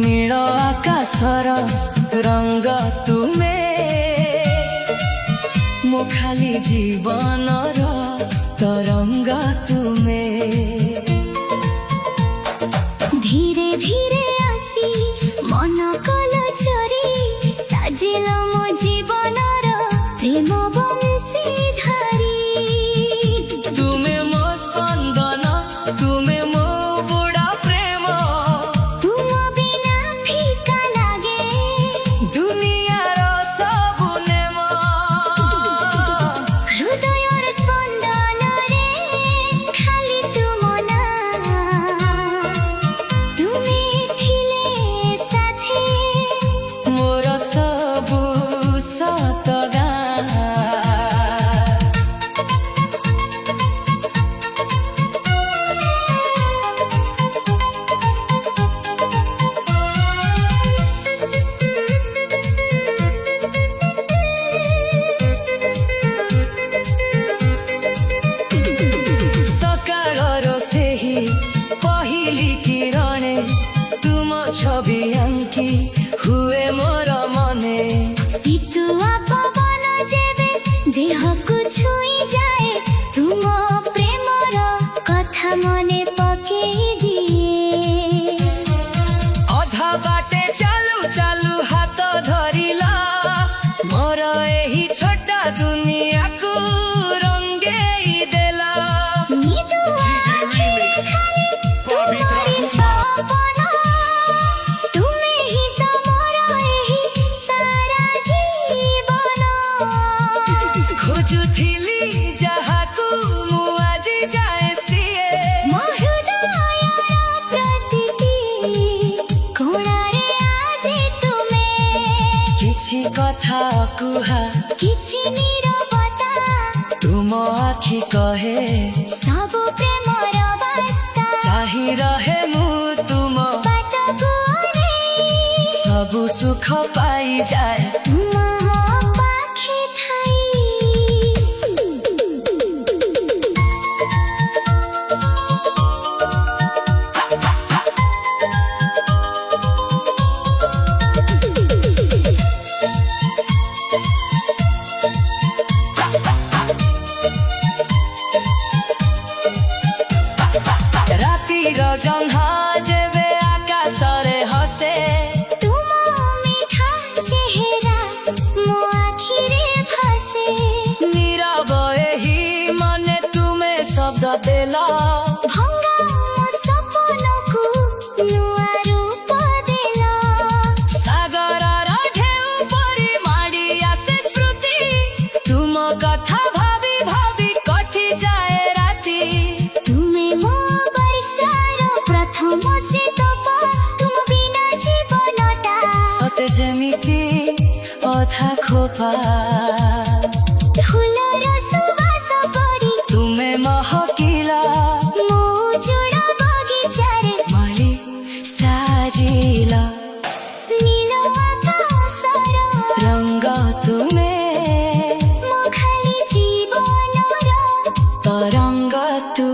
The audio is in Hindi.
नील आकाशर रंग तुमे मो खाली जीवनर तरंग तुमे धीरे धीरे आसी मन कल चोरी साजिल मो जीवनर प्रेम बंशी धारी तुमे मो स्पंदन तुमे मो बुढ़ा प्रेम तुम बिना फीका लागे दुनियार सबु नेम हृदयर स्पंदन रे खाली तुम ना तुमे थिले साथी मोर सबु सतगा सकाळर सेही पहिली किरणे तुम छवि आंकी हुए मोर मने शीतुआ पवन जेबे देह को छुई जाए तुम प्रेमर कथा मने पकेई दिए अधा बाटे चालू चालू हाथ धरिला मोर एही छोटा दुनिया को रंगेई देला निदुआ आँखेरे खाली तुम्हारी सपना तुमे ही तो मोर एही सारा जीवन खोजुथिली जहाकू मु आजी जाए सिए मो हृदयर प्रतिटी कोणारे आजे तुमे किछि कथा कुहा किछि नीरवता तुम आखि कहे सब प्रेमर बार्ता चाहि रहे मु तुम बाटको अनेई सबु सुख पाई जाए तुम हो पाखे थाई रातिर जन्हा जेबे आकाशरे हसे तुम मीठा चेहरा मो आखिरे भासे नीरव एही मने तुमे शब्द देला भंगा मो सपनकु नुआ रूप देला सागरर ढेउ परि माडी आसे स्मृति तुम कथा भाबी भाबी कटि जाए राति तुमे मो वर्षार प्रथम से तप तुम बिना जीवनटा सते जेमिति अधा खोपा फुलर सुवास परी तुमे महकिला मो जोड़ा बगिचारे मळी साजिला नील आकाशर रंग तुमे मो खाली जीवनर तरंग तू